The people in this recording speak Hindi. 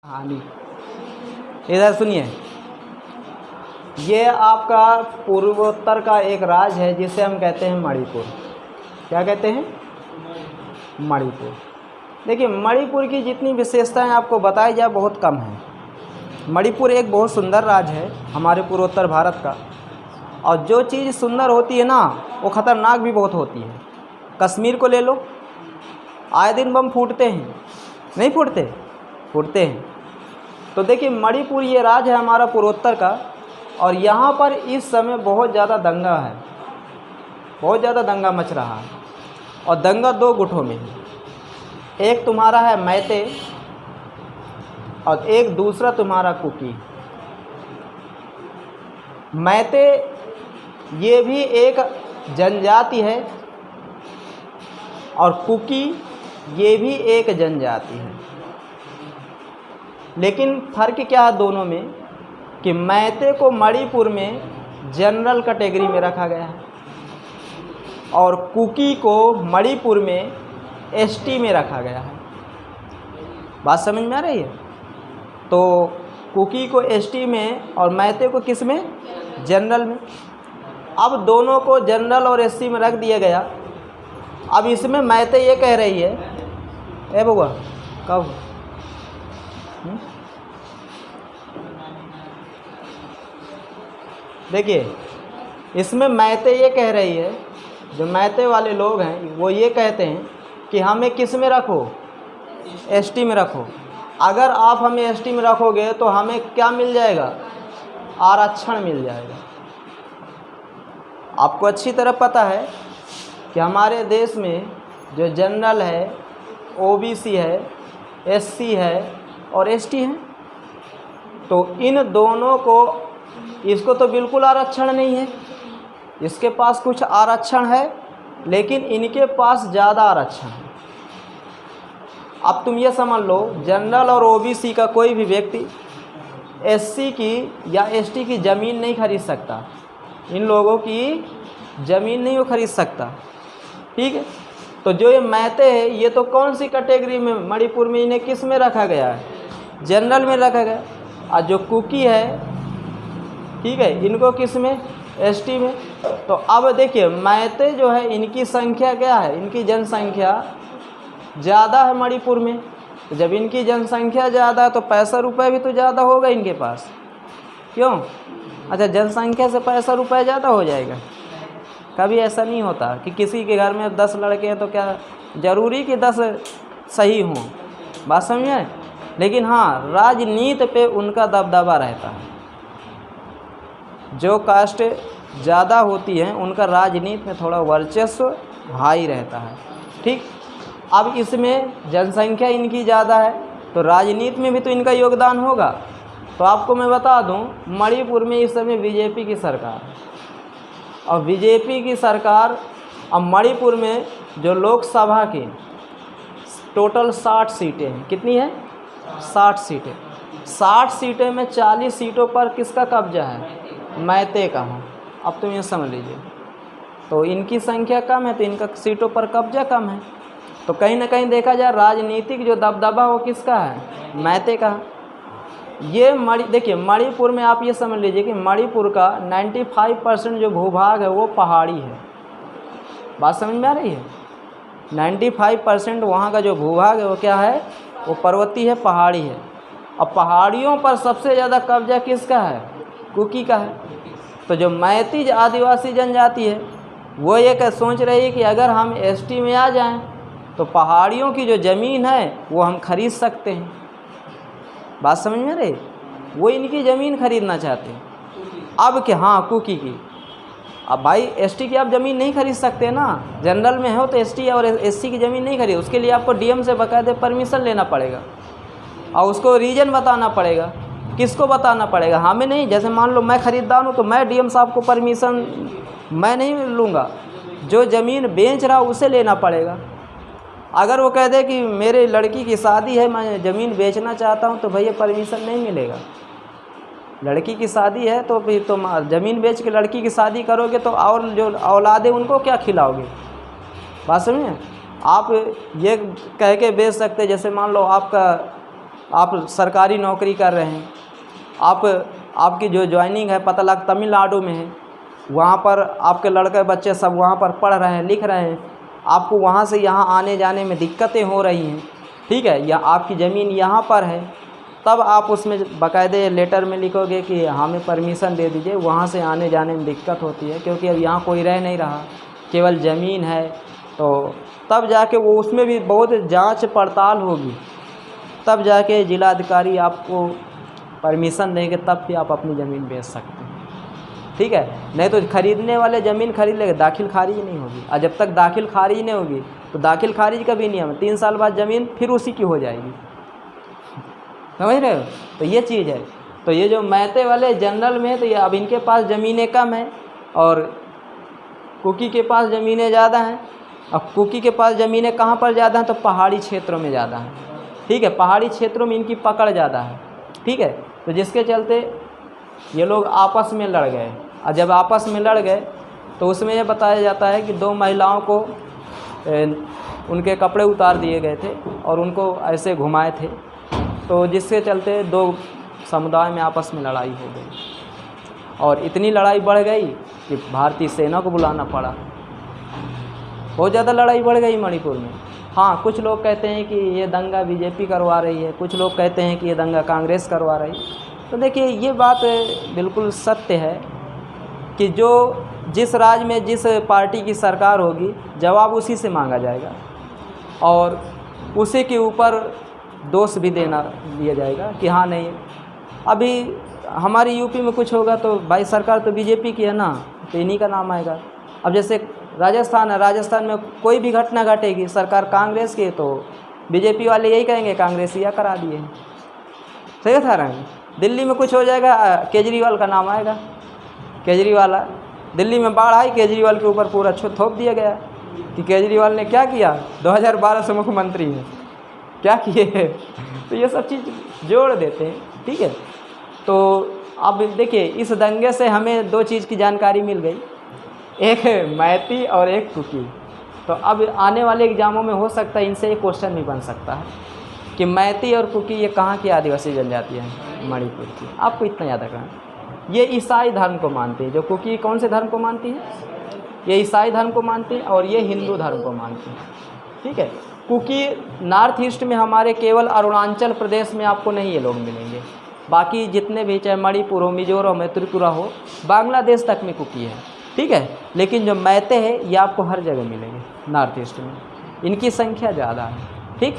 हाँ जी, इधर सुनिए। ये आपका पूर्वोत्तर का एक राज्य है जिसे हम कहते हैं मणिपुर। क्या कहते हैं? मणिपुर। देखिए, मणिपुर की जितनी विशेषताएं आपको बताई जाए बहुत कम है। मणिपुर एक बहुत सुंदर राज्य है हमारे पूर्वोत्तर भारत का, और जो चीज़ सुंदर होती है ना वो ख़तरनाक भी बहुत होती है। कश्मीर को ले लो, आए दिन बम फूटते हैं, नहीं फूटते? फूटते हैं। तो देखिए, मणिपुर ये राज्य है हमारा पूर्वोत्तर का, और यहाँ पर इस समय बहुत ज़्यादा दंगा है, बहुत ज़्यादा दंगा मच रहा है। और दंगा दो गुटों में है, एक तुम्हारा है मैते और एक दूसरा तुम्हारा कुकी। मैते ये भी एक जनजाति है और कुकी ये भी एक जनजाति है। लेकिन फ़र्क क्या है दोनों में कि मैते को मणिपुर में जनरल कैटेगरी में रखा गया है और कुकी को मणिपुर में एसटी में रखा गया है। बात समझ में आ रही है? तो कुकी को एसटी में और मैते को किस में? जनरल में। अब दोनों को जनरल और एसटी में रख दिया गया। अब इसमें मैते ये कह रही है, ए बउआ कब देखिए, इसमें मैते ये कह रही है, जो मैते वाले लोग हैं वो ये कहते हैं कि हमें किस में रखो? एसटी में रखो। अगर आप हमें एसटी में रखोगे तो हमें क्या मिल जाएगा? आरक्षण मिल जाएगा। आपको अच्छी तरह पता है कि हमारे देश में जो जनरल है, ओबीसी है, एससी है और एसटी है, तो इन दोनों को, इसको तो बिल्कुल आरक्षण नहीं है, इसके पास कुछ आरक्षण है लेकिन इनके पास ज़्यादा आरक्षण है। अब तुम ये समझ लो, जनरल और ओबीसी का कोई भी व्यक्ति एससी की या एसटी की ज़मीन नहीं खरीद सकता, इन लोगों की ज़मीन नहीं वो खरीद सकता, ठीक है? तो जो ये मैते है ये तो कौन सी कैटेगरी में मणिपुर में इन्हें किस में रखा गया है? जनरल में रखा गया। और जो कुकी है, ठीक है, इनको किस में? एसटी में। तो अब देखिए, मैते जो है इनकी संख्या क्या है? इनकी जनसंख्या ज़्यादा है मणिपुर में। तो जब इनकी जनसंख्या ज़्यादा है तो पैसा रुपये भी तो ज़्यादा होगा इनके पास, क्यों? अच्छा, जनसंख्या से पैसा रुपये ज़्यादा हो जाएगा? कभी ऐसा नहीं होता कि किसी के घर में 10 लड़के हैं तो क्या ज़रूरी कि 10 सही हों? बात समझे? लेकिन हाँ, राजनीति पे उनका दबदबा रहता है। जो कास्ट ज़्यादा होती हैं उनका राजनीति में थोड़ा वर्चस्व हाई रहता है, ठीक? अब इसमें जनसंख्या इनकी ज़्यादा है तो राजनीति में भी तो इनका योगदान होगा। तो आपको मैं बता दूं, मणिपुर में इस समय बीजेपी की सरकार है, और बीजेपी की सरकार अब मणिपुर में जो लोकसभा की टोटल 60 सीटें हैं, कितनी है? 60 सीटें। 60 सीटें में 40 सीटों पर किसका कब्जा है? मैते का है। अब तुम ये समझ लीजिए, तो इनकी संख्या कम है तो इनका सीटों पर कब्जा कम है। तो कहीं ना कहीं देखा जाए राजनीतिक जो दबदबा वो किसका है? मैते का। ये देखिए, मणिपुर में आप ये समझ लीजिए कि मणिपुर का 95% जो भूभाग है वो पहाड़ी है। बात समझ में आ रही है? 95% वहाँ का जो भूभाग है वो क्या है? वो पर्वतीय है, पहाड़ी है। और पहाड़ियों पर सबसे ज़्यादा कब्जा किसका है? कुकी का है। तो जो मैती आदिवासी जनजाति है वो ये सोच रही है कि अगर हम एसटी में आ जाएं तो पहाड़ियों की जो ज़मीन है वो हम खरीद सकते हैं। बात समझ में आ रही? वो इनकी ज़मीन खरीदना चाहते हैं। अब कि हाँ, कुकी की, अब भाई एसटी की आप ज़मीन नहीं खरीद सकते ना, जनरल में हो तो एसटी और एससी की ज़मीन नहीं खरीद, उसके लिए आपको डीएम से बाकायदे परमिशन लेना पड़ेगा और उसको रीजन बताना पड़ेगा। किसको बताना पड़ेगा? हमें नहीं। जैसे मान लो मैं ख़रीदार हूँ तो मैं डीएम साहब को परमिशन मैं नहीं लूँगा, जो ज़मीन बेच रहा उसे लेना पड़ेगा। अगर वो कह दे कि मेरे लड़की की शादी है, मैं ज़मीन बेचना चाहता हूँ, तो भैया परमिशन नहीं मिलेगा। लड़की की शादी है तो फिर तुम ज़मीन बेच के लड़की की शादी करोगे तो और जो औलादे उनको क्या खिलाओगे? बात समझे? आप ये कह के बेच सकते, जैसे मान लो आपका आप सरकारी नौकरी कर रहे हैं, आपकी जो ज्वाइनिंग है पता लग तमिलनाडु में है, वहाँ पर आपके लड़के बच्चे सब वहाँ पर पढ़ रहे हैं, लिख रहे हैं, आपको वहाँ से यहाँ आने जाने में दिक्कतें हो रही हैं, ठीक है, या आपकी ज़मीन यहाँ पर है, तब आप उसमें बाकायदे लेटर में लिखोगे कि हमें परमिशन दे दीजिए, वहाँ से आने जाने में दिक्कत होती है क्योंकि अब यहाँ कोई रह नहीं रहा, केवल ज़मीन है। तो तब जाके वो उसमें भी बहुत जांच पड़ताल होगी, तब जाके जिलाधिकारी आपको परमिशन देंगे, तब भी आप अपनी ज़मीन बेच सकते हैं, ठीक है। नहीं तो ख़रीदने वाले ज़मीन खरीद लेंगे, दाखिल खारिज नहीं होगी, और जब तक दाखिल खारिज नहीं होगी तो दाखिल खारिज का भी नियम है, 3 साल बाद ज़मीन फिर उसी की हो जाएगी, समझ रहे हो। तो ये चीज़ है। तो ये जो मैते वाले जनरल में, तो ये अब इनके पास ज़मीनें कम हैं और कुकी के पास ज़मीनें ज़्यादा हैं। अब कुकी के पास ज़मीनें कहाँ पर ज़्यादा हैं, तो पहाड़ी क्षेत्रों में ज़्यादा हैं, ठीक है, पहाड़ी क्षेत्रों में इनकी पकड़ ज़्यादा है, ठीक है। तो जिसके चलते ये लोग आपस में लड़ गए, और जब आपस में लड़ गए तो उसमें ये बताया जाता है कि 2 महिलाओं को उनके कपड़े उतार दिए गए थे और उनको ऐसे घुमाए थे, तो जिसके चलते 2 समुदाय में आपस में लड़ाई हो गई, और इतनी लड़ाई बढ़ गई कि भारतीय सेना को बुलाना पड़ा। बहुत ज़्यादा लड़ाई बढ़ गई मणिपुर में। हाँ, कुछ लोग कहते हैं कि ये दंगा बीजेपी करवा रही है, कुछ लोग कहते हैं कि ये दंगा कांग्रेस करवा रही है। तो देखिए, ये बात बिल्कुल सत्य है कि जिस राज्य में जिस पार्टी की सरकार होगी, जवाब उसी से मांगा जाएगा और उसी के ऊपर दोष भी दिया जाएगा कि हाँ नहीं, अभी हमारी यूपी में कुछ होगा तो भाई सरकार तो बीजेपी की है ना, तो इन्हीं का नाम आएगा। अब जैसे राजस्थान है, राजस्थान में कोई भी घटना घटेगी, सरकार कांग्रेस की, तो बीजेपी वाले यही कहेंगे कांग्रेसिया करा दिए, सही बता रहे हैं। दिल्ली में कुछ हो जाएगा, केजरीवाल का नाम आएगा, केजरीवाल, दिल्ली में बाढ़ आई, केजरीवाल के ऊपर पूरा थोप दिया गया कि केजरीवाल ने क्या किया, 2012 से मुख्यमंत्री है, क्या किए। तो ये सब चीज़ जोड़ देते हैं, ठीक है। तो अब देखिए, इस दंगे से हमें 2 चीज़ की जानकारी मिल गई, एक मैती और एक कुकी। तो अब आने वाले एग्ज़ामों में हो सकता है इनसे एक क्वेश्चन भी बन सकता है कि मैती और कुकी ये कहाँ की आदिवासी जनजाति है, मणिपुर की। आपको इतना याद रखना, ये ईसाई धर्म को मानती है। जो कुकी कौन से धर्म को मानती है, ये ईसाई धर्म को मानती है और ये हिंदू धर्म को मानती है, ठीक है। कुकी नॉर्थ ईस्ट में हमारे केवल अरुणाचल प्रदेश में आपको नहीं ये लोग मिलेंगे, बाकी जितने भी, चाहे मणिपुर हो, मिजोरम है, त्रिपुरा हो, बांग्लादेश तक में कुकी है, ठीक है। लेकिन जो मैते हैं ये आपको हर जगह मिलेंगे नॉर्थ ईस्ट में, इनकी संख्या ज़्यादा है, ठीक।